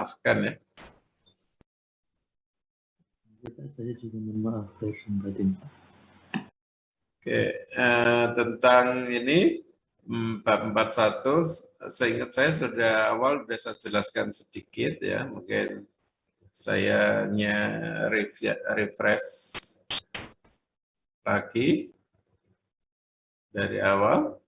Maafkan ya. Saya juga mohon maaf batin. Oke, tentang ini bab 41, seingat saya sudah awal sudah saya jelaskan sedikit ya, mungkin saya hanya refresh lagi dari awal.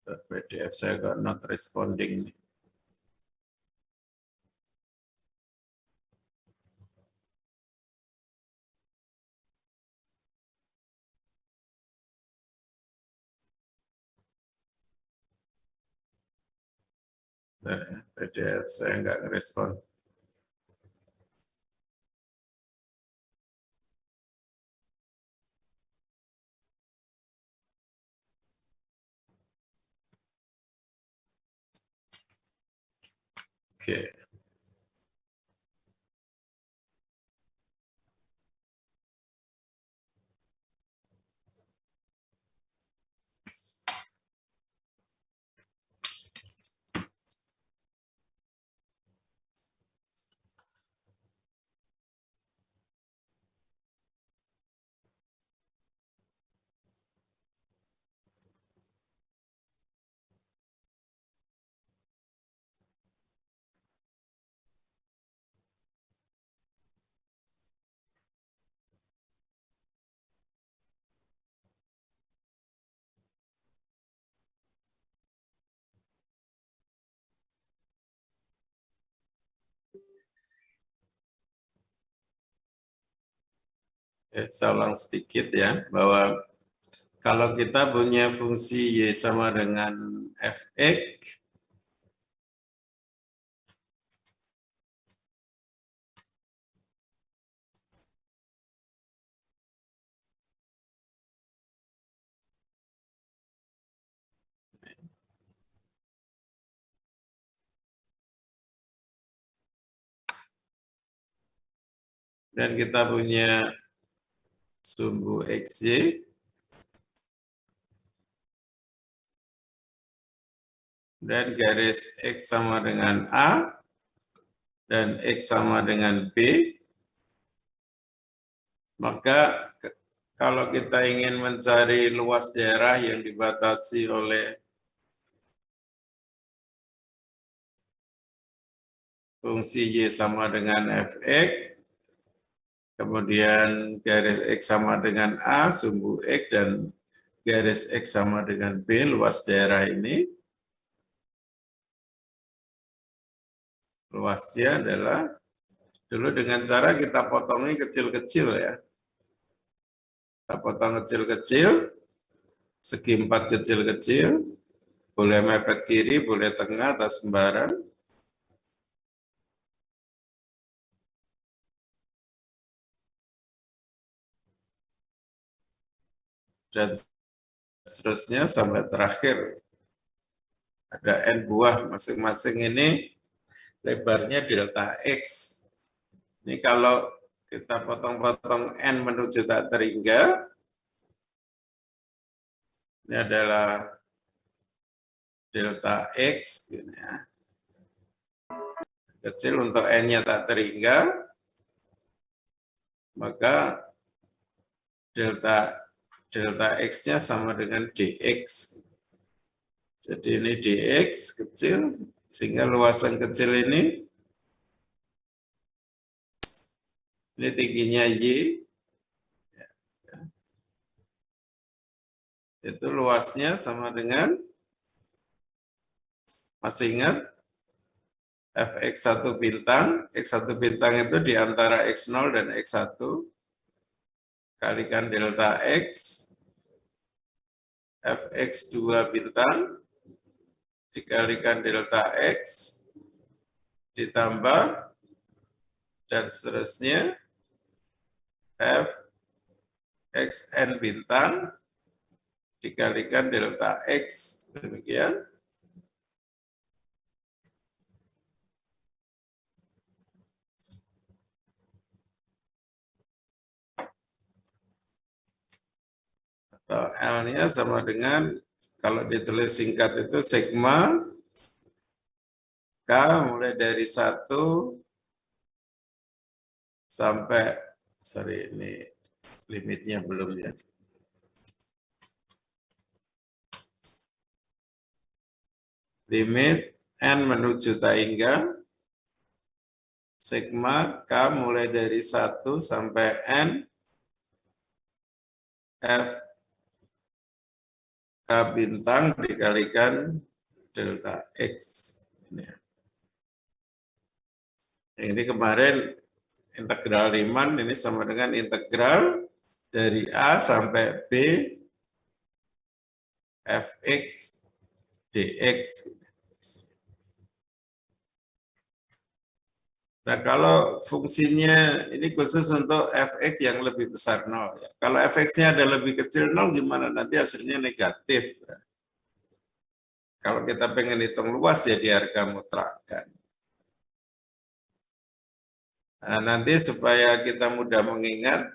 PDF saya kok not responding. PDF saya nggak respon. Oke. Saya ulang sedikit ya, bahwa kalau kita punya fungsi Y sama dengan Fx, dan kita punya sumbu XY, dan garis X sama dengan A, dan X sama dengan B, maka kalau kita ingin mencari luas daerah yang dibatasi oleh fungsi Y sama dengan Fx, kemudian garis X sama dengan A, sumbu X, dan garis X sama dengan B, luas daerah ini, luasnya adalah, dulu dengan cara kita potongnya kecil-kecil ya. Kita potong kecil-kecil, segi 4 kecil-kecil, boleh mepet kiri, boleh tengah, atau sembarang. Dan seterusnya sampai terakhir. Ada N buah, masing-masing ini lebarnya delta X. Ini kalau kita potong-potong N menuju tak terhingga, ini adalah delta X. Gitu ya. Kecil untuk N-nya tak terhingga, maka delta X-nya sama dengan dx. Jadi ini dx kecil, sehingga luasan kecil ini tingginya y, itu luasnya sama dengan, masih ingat, fx1 bintang, x1 bintang itu di antara x0 dan x1, kalikan delta x, fx2 bintang, dikalikan delta x, ditambah, dan seterusnya, f xn bintang, dikalikan delta x. Demikian. L-nya sama dengan, kalau ditulis singkat itu sigma K mulai dari 1 sampai, sorry ini limitnya belum ya. Limit N menuju Taingga, sigma K mulai dari 1 sampai N, F K bintang dikalikan delta X. Ini kemarin integral Riemann ini sama dengan integral dari A sampai B Fx dx. Nah, kalau fungsinya ini khusus untuk fx yang lebih besar 0. Ya. Kalau fx-nya ada lebih kecil 0, gimana? Nanti hasilnya negatif. Kalau kita pengen hitung luas, ya di harga mutrakan. Nah, nanti supaya kita mudah mengingat,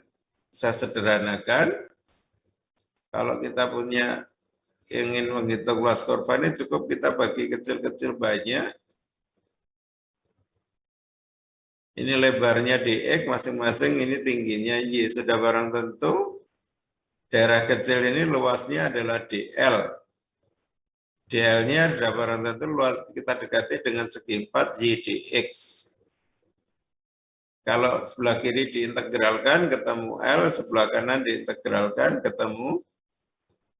saya sederhanakan. Kalau kita punya ingin menghitung luas kurva ini, cukup kita bagi kecil-kecil banyak. Ini lebarnya dx, masing-masing ini tingginya y. Sudah barang tentu, daerah kecil ini luasnya adalah dl. dl-nya sudah barang tentu luas, kita dekati dengan segi 4 y dx. Kalau sebelah kiri diintegralkan ketemu L, sebelah kanan diintegralkan ketemu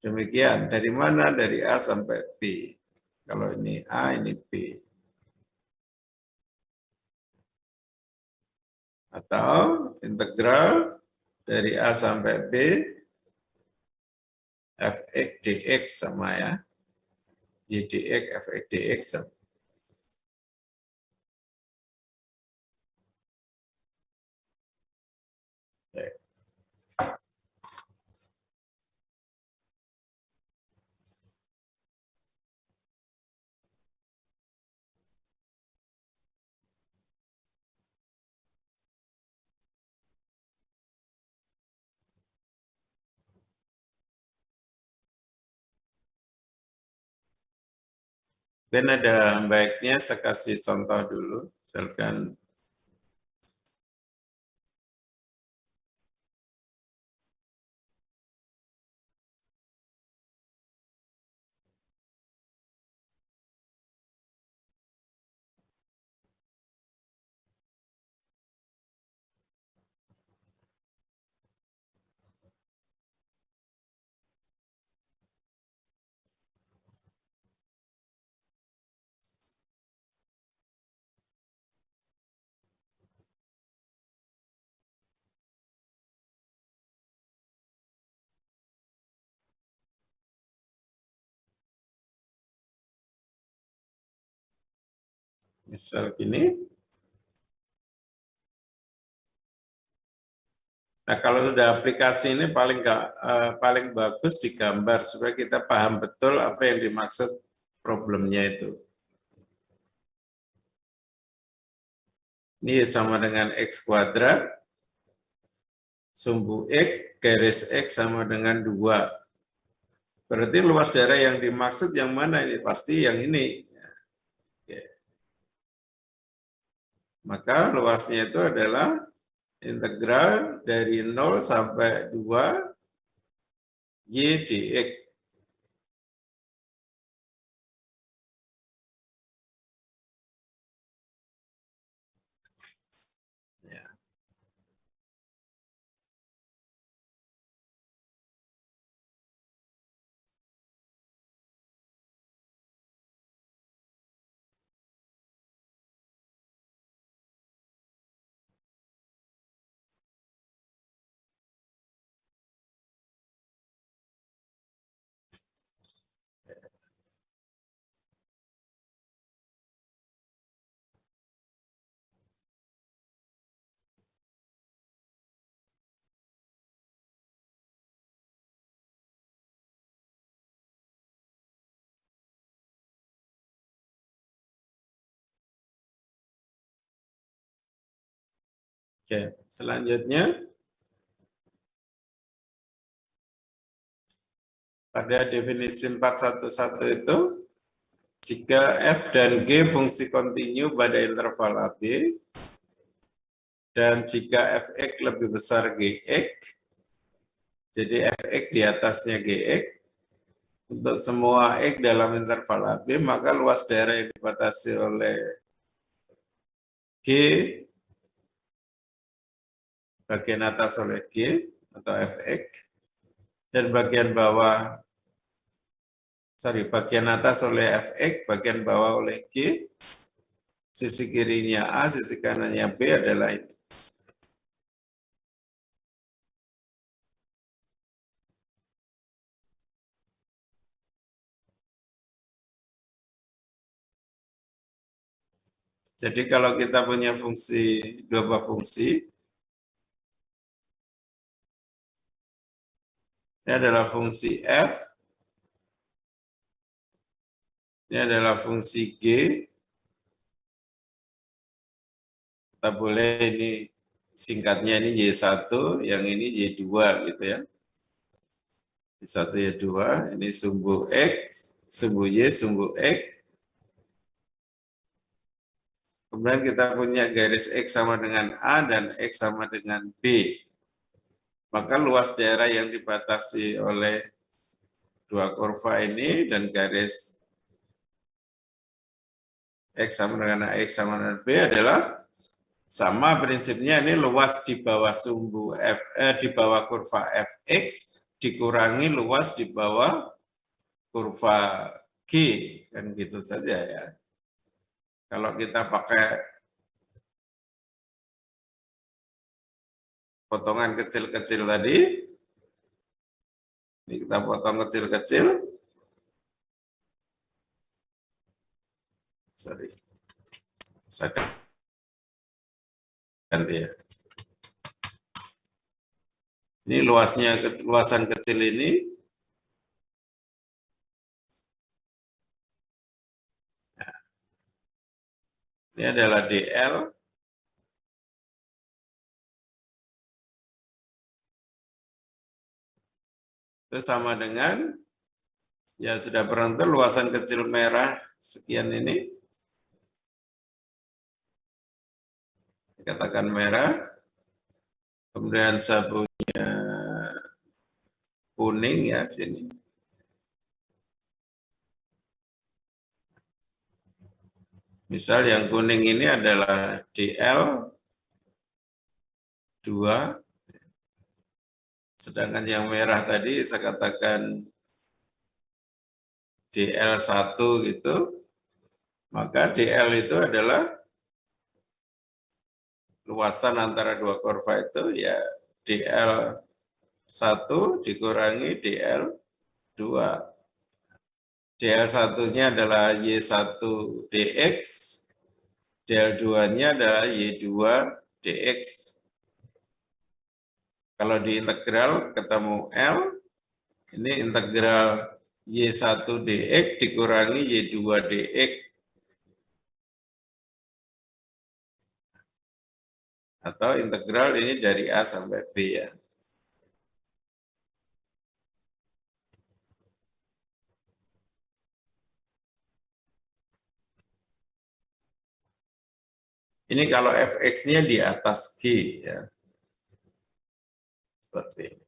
demikian. Dari mana? Dari A sampai B. Kalau ini A, ini B. Atau integral dari A sampai B fx dx sama ya. Y dx, fx dx sama. Dan ada baiknya saya kasih contoh dulu. Misalkan misal gini. Nah, kalau sudah aplikasi ini paling bagus digambar supaya kita paham betul apa yang dimaksud problemnya itu. Ini sama dengan X kuadrat, sumbu X, garis X sama dengan 2. Berarti luas daerah yang dimaksud yang mana ini? Pasti yang ini. Maka luasnya itu adalah integral dari 0 sampai 2 y dx. Ya. Oke, selanjutnya pada definisi 411 itu, jika f dan g fungsi kontinu pada interval AB, dan jika fx lebih besar gx, jadi fx di atasnya gx, untuk semua x dalam interval AB, maka luas daerah yang dibatasi oleh G, bagian atas oleh G, atau fx, dan bagian bawah, bagian atas oleh fx, bagian bawah oleh G, sisi kirinya A, sisi kanannya B adalah ini. Jadi kalau kita punya fungsi, dua buah fungsi, ini adalah fungsi f, ini adalah fungsi g, kita boleh ini singkatnya ini Y1, yang ini Y2 gitu ya. Y1, Y2, ini sumbu X, sumbu Y, sumbu X. Kemudian kita punya garis X sama dengan A dan X sama dengan B. Maka luas daerah yang dibatasi oleh dua kurva ini dan garis X sama dengan A, X sama dengan B adalah sama prinsipnya, ini luas di bawah sumbu F, di bawah kurva Fx dikurangi luas di bawah kurva G, kan gitu saja ya. Kalau kita pakai potongan kecil-kecil tadi, ini kita potong kecil-kecil, saya ganti ya. Ini luasan kecil ini, ini adalah DL, itu sama dengan, ya sudah berhentu luasan kecil merah sekian ini, katakan merah, kemudian sabunnya kuning ya sini. Misal yang kuning ini adalah DL 2, sedangkan yang merah tadi saya katakan DL1 gitu, maka DL itu adalah luasan antara dua kurva itu ya DL1 dikurangi DL2. DL1-nya adalah Y1 dx, DL2-nya adalah Y2 dx. Kalau diintegral ketemu L, ini integral Y1 dx dikurangi Y2 dx. Atau integral ini dari A sampai B ya. Ini kalau fx-nya di atas G ya. Seperti ini.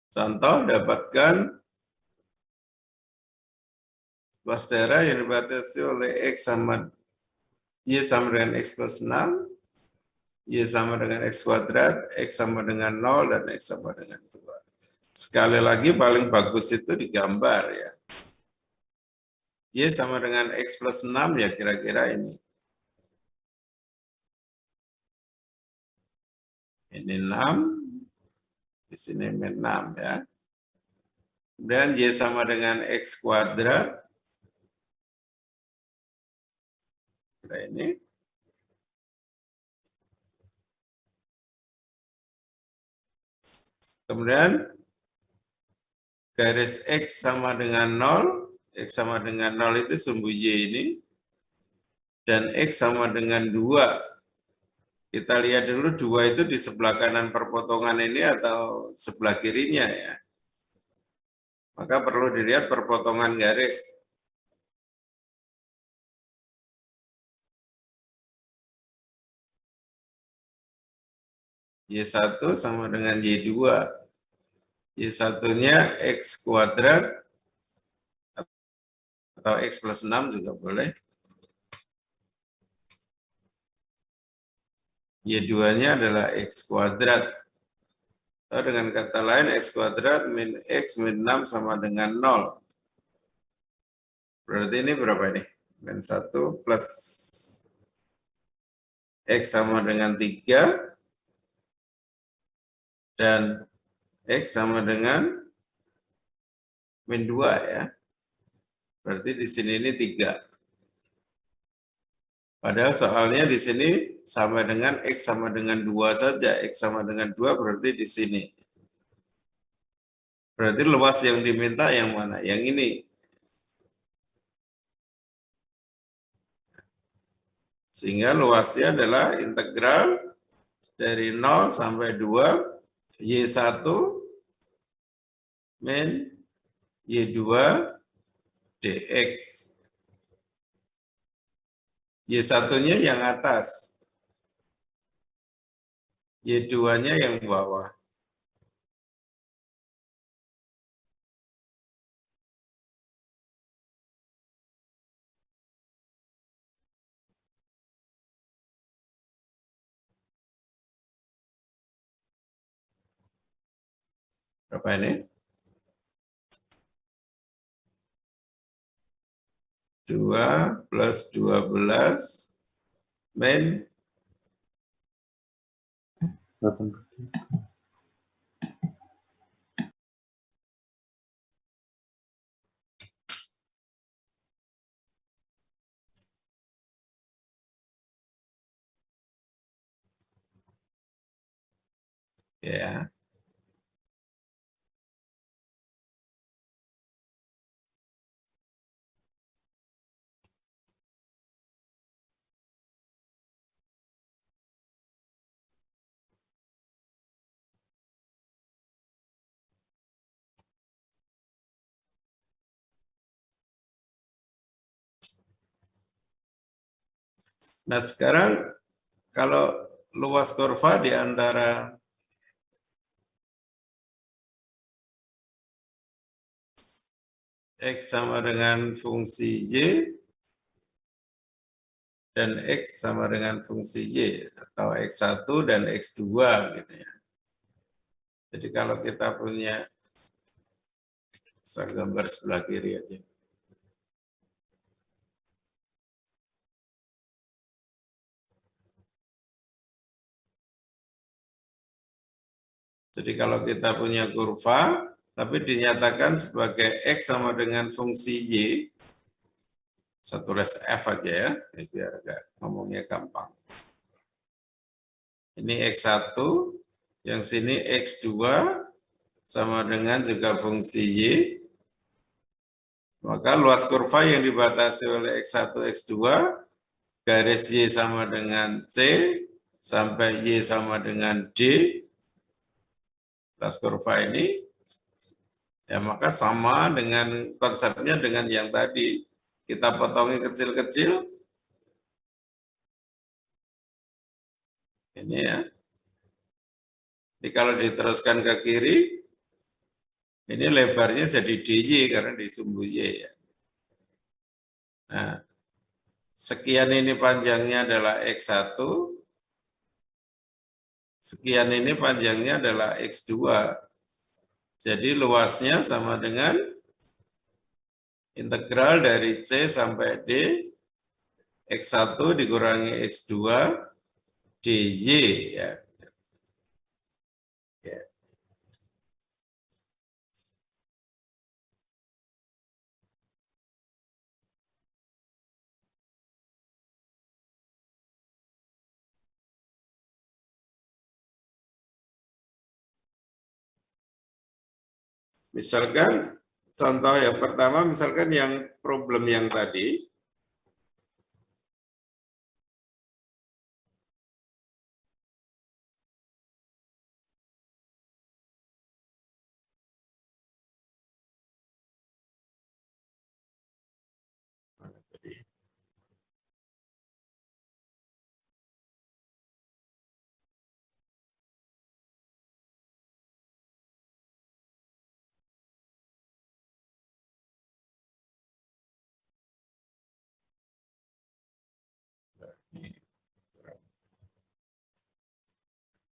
Contoh, dapatkan luas daerah yang dibatasi oleh X sama Y sama dengan X plus 6, Y sama dengan X kuadrat, X sama dengan 0, dan X sama dengan 2. Sekali lagi paling bagus itu digambar ya. Y sama dengan X plus 6 ya kira-kira ini. Ini 6, di sini min 6 ya. Dan Y sama dengan X kuadrat. Nah, ini. Kemudian garis X sama dengan 0, X sama dengan 0 itu sumbu Y ini, dan X sama dengan 2. Kita lihat dulu 2 itu di sebelah kanan perpotongan ini atau sebelah kirinya ya. Maka perlu dilihat perpotongan garis. Y1 sama dengan Y2. Y1-nya X kuadrat atau X plus 6 juga boleh. Y2-nya adalah X kuadrat. Atau dengan kata lain, X kuadrat min X min 6 sama dengan 0. Berarti ini berapa ini? Min 1 plus X sama dengan 3. Dan X sama dengan min 2 ya. Berarti di sini ini 3. Padahal soalnya di sini sama dengan X sama dengan 2 saja. X sama dengan 2 berarti di sini. Berarti luas yang diminta yang mana? Yang ini. Sehingga luasnya adalah integral dari 0 sampai 2 Y1 min Y2 dx. Y1-nya yang atas. Y2-nya yang bawah. Berapa ini? 2 plus 12 min 8. ya. Nah, sekarang kalau luas kurva di antara X sama dengan fungsi Y dan X sama dengan fungsi Y atau X1 dan X2 gitu ya. Jadi kalau kita punya, saya gambar sebelah kiri aja. Jadi kalau kita punya kurva, tapi dinyatakan sebagai X sama dengan fungsi Y, saya tulis F aja ya, biar agak ngomongnya gampang. Ini X1, yang sini X2, sama dengan juga fungsi Y, maka luas kurva yang dibatasi oleh X1, X2, garis Y sama dengan C, sampai Y sama dengan D, luas kurva ini, ya maka sama dengan konsepnya dengan yang tadi. Kita potongi kecil-kecil, ini ya. Jadi kalau diteruskan ke kiri, ini lebarnya jadi DJ karena di sumbu Y ya. Nah, sekian ini panjangnya adalah X1, sekian ini panjangnya adalah X2. Jadi luasnya sama dengan integral dari C sampai D, X1 dikurangi X2, DJ ya. Ya. Misalkan contoh yang pertama, misalkan yang problem yang tadi,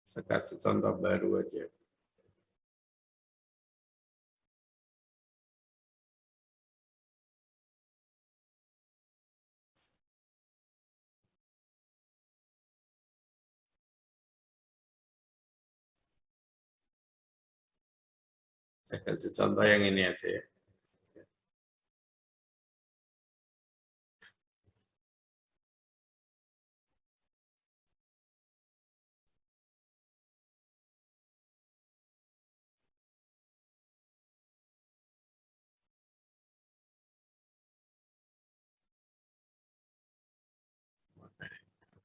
saya kasih contoh baru aja. Saya kasih contoh yang ini aja ya.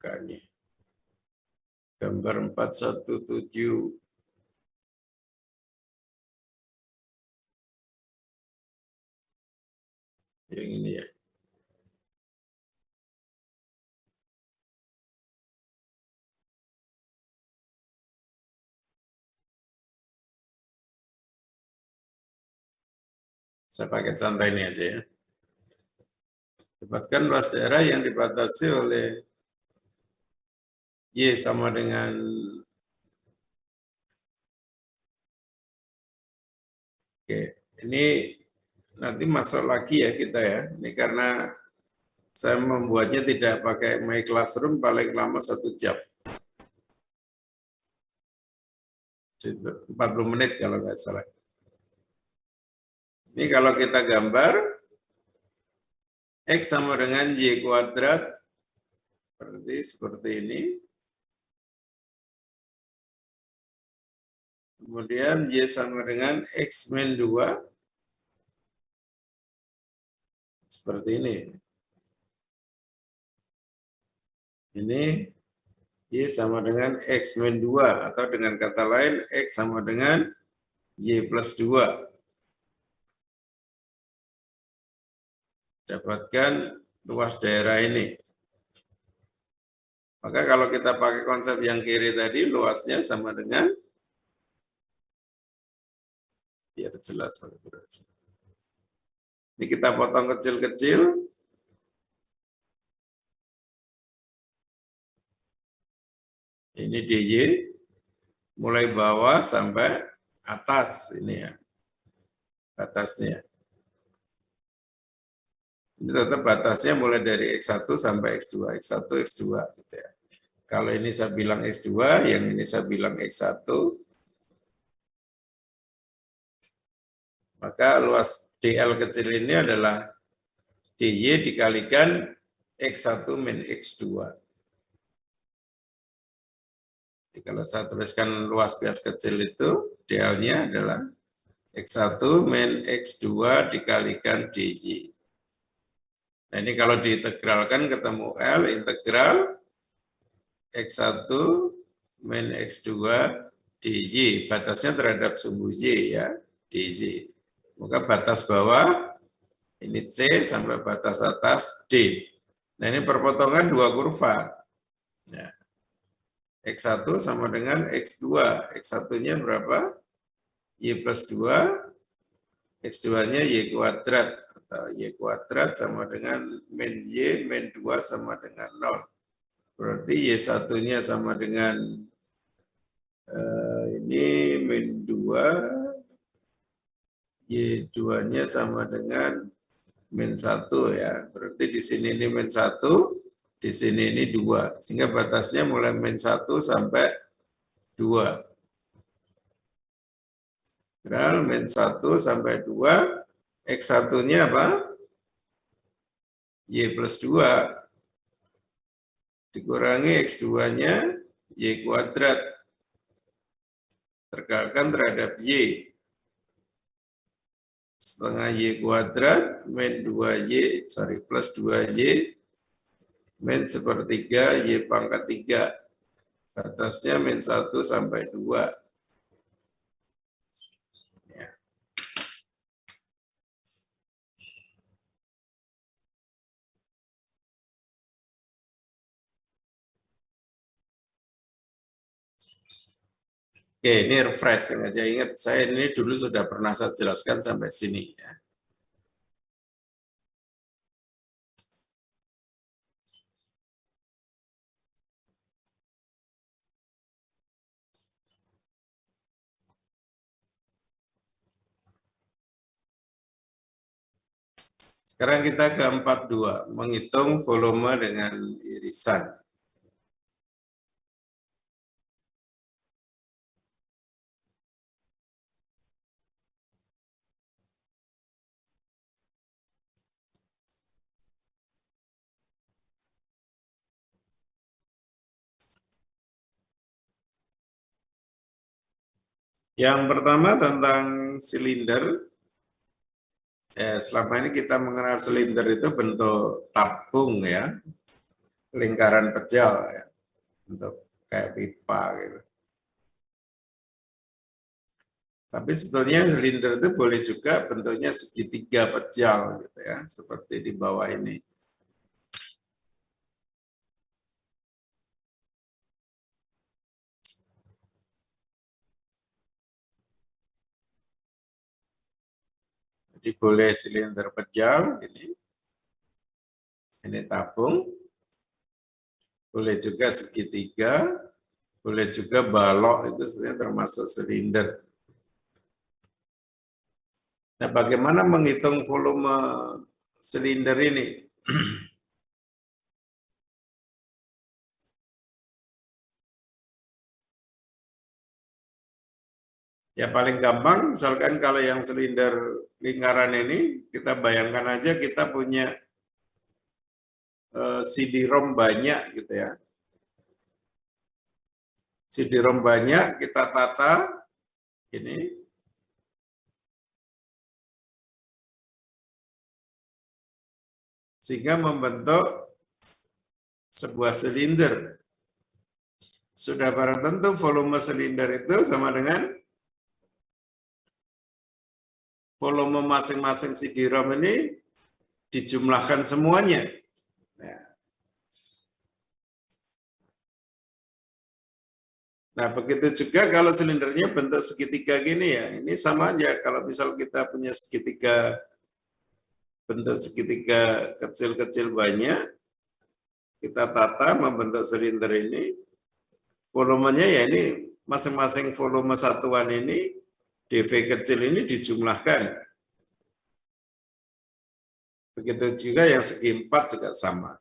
Makanya. Gambar 417. Yang ini ya. Saya pakai contoh ini aja ya. Dapatkan luas daerah yang dibatasi oleh Y sama dengan Oke, ini nanti masuk lagi ya kita ya. Ini karena saya membuatnya tidak pakai My Classroom paling lama 1 jam. 40 menit kalau nggak salah. Ini kalau kita gambar, X sama dengan Y kuadrat, seperti ini. Kemudian Y sama dengan X min 2, seperti ini. Ini Y sama dengan X min 2, atau dengan kata lain, X sama dengan Y plus 2. Dapatkan luas daerah ini. Maka kalau kita pakai konsep yang kiri tadi, luasnya sama dengan, biar jelas. Ini kita potong kecil-kecil. Ini DJ, mulai bawah sampai atas ini ya, batasnya. Ini tetap batasnya mulai dari X1 sampai X2, X1, X2. Gitu ya. Kalau ini saya bilang X2, yang ini saya bilang X1, maka luas DL kecil ini adalah DY dikalikan X1 min X2. Jadi kalau saya tuliskan luas bias kecil itu, DL-nya adalah X1 min X2 dikalikan DY. Nah ini kalau diintegralkan ketemu L, integral X1 min X2 DY. Batasnya terhadap sumbu Y ya, DY. Maka batas bawah, ini C sampai batas atas D. Nah ini perpotongan dua kurva. Ya. X1 sama dengan X2. X1-nya berapa? Y plus 2. X2-nya Y kuadrat. Y kuadrat sama dengan min Y, min 2 sama dengan 0. Berarti Y1-nya sama dengan ini min 2, Y2-nya sama dengan min 1 ya. Berarti di sini ini min 1, di sini ini 2. Sehingga batasnya mulai min 1 sampai 2. Integral min 1 sampai 2. X1-nya apa? Y plus 2 dikurangi X2-nya Y kuadrat terkalikan terhadap Y. setengah Y kuadrat min 2Y, plus 2Y min sepertiga Y pangkat 3. Batasnya min 1 sampai 2. Ya. Oke, ini refreshing aja. Ingat, saya ini dulu sudah pernah saya jelaskan sampai sini. Ya. Sekarang kita ke 42, menghitung volume dengan irisan. Yang pertama tentang silinder. Selama ini kita mengenal silinder itu bentuk tabung ya, lingkaran pejal ya, bentuk kayak pipa gitu. Tapi sebetulnya silinder itu boleh juga bentuknya segitiga pejal gitu ya, seperti di bawah ini. Jadi boleh silinder pejal ini tabung, boleh juga segitiga, boleh juga balok, itu sebenarnya termasuk silinder. Nah, bagaimana menghitung volume silinder ini? Ya paling gampang, misalkan kalau yang silinder lingkaran ini, kita bayangkan aja kita punya CD-ROM banyak gitu ya. CD-ROM banyak, kita tata, ini. Sehingga membentuk sebuah silinder. Sudah barang tentu volume silinder itu sama dengan volume masing-masing CD-ROM ini dijumlahkan semuanya. Nah, begitu juga kalau silindernya bentuk segitiga gini ya, ini sama aja. Kalau misal kita punya segitiga, bentuk segitiga kecil-kecil banyak, kita tata membentuk silinder ini, volumenya ya ini masing-masing volume satuan ini, dV kecil ini dijumlahkan. Begitu juga yang segi 4 juga sama.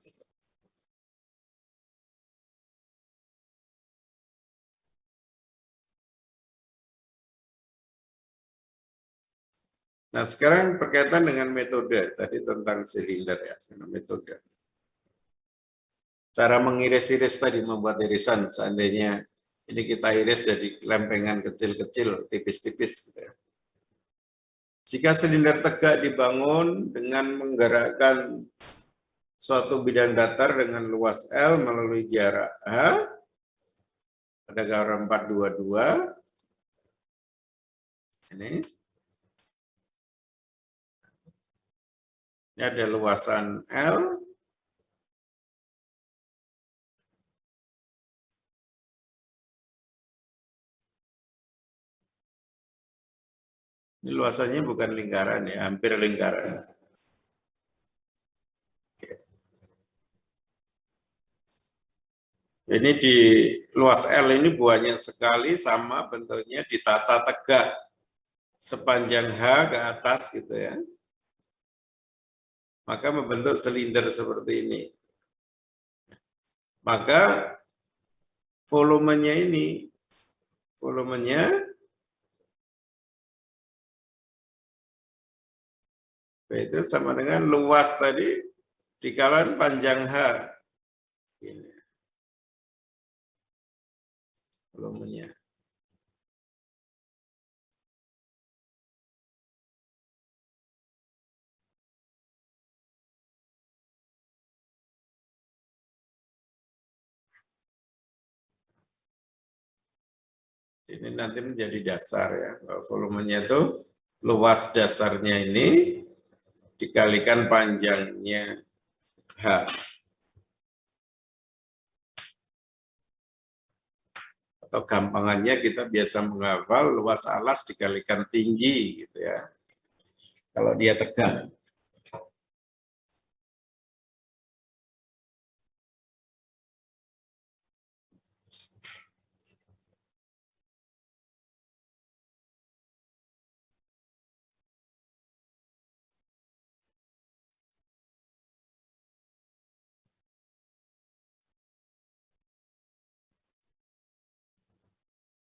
Nah, sekarang berkaitan dengan metode, tadi tentang silinder ya, metode. Cara mengiris-iris tadi, membuat irisan, seandainya ini kita iris jadi lempengan kecil-kecil, tipis-tipis gitu ya. Jika silinder tegak dibangun dengan menggerakkan suatu bidang datar dengan luas L melalui jarak H, pada gambar 422, ini ada luasan L, ini luasannya bukan lingkaran ya, hampir lingkaran. Ini di luas L ini banyak sekali, sama bentuknya ditata tegak sepanjang H ke atas gitu ya. Maka membentuk silinder seperti ini. Maka volumenya ini, itu sama dengan luas tadi dikalikan panjang H. Ini volumenya. Ini nanti menjadi dasar ya. Volumenya itu luas dasarnya ini dikalikan panjangnya H. Atau gampangannya kita biasa menghafal luas alas dikalikan tinggi gitu ya. Kalau dia tegak.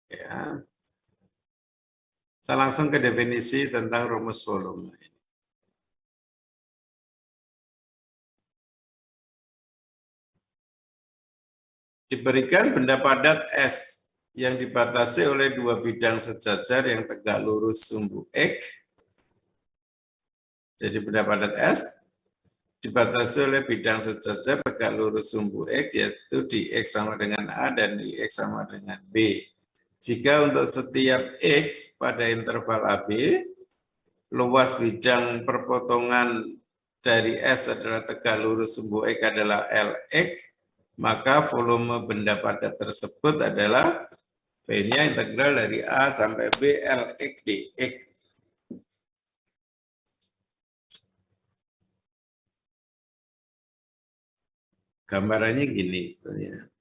Ya. Saya langsung ke definisi tentang rumus volume. Diberikan benda padat S yang dibatasi oleh dua bidang sejajar yang tegak lurus sumbu X. Jadi benda padat S dibatasi oleh bidang sejajar tegak lurus sumbu X, yaitu di X sama dengan A dan di X sama dengan B. Jika untuk setiap X pada interval AB, luas bidang perpotongan dari S adalah tegak lurus sumbu X adalah Lx, maka volume benda padat tersebut adalah V-nya integral dari A sampai B Lx dx. Gambarannya gini sebenarnya.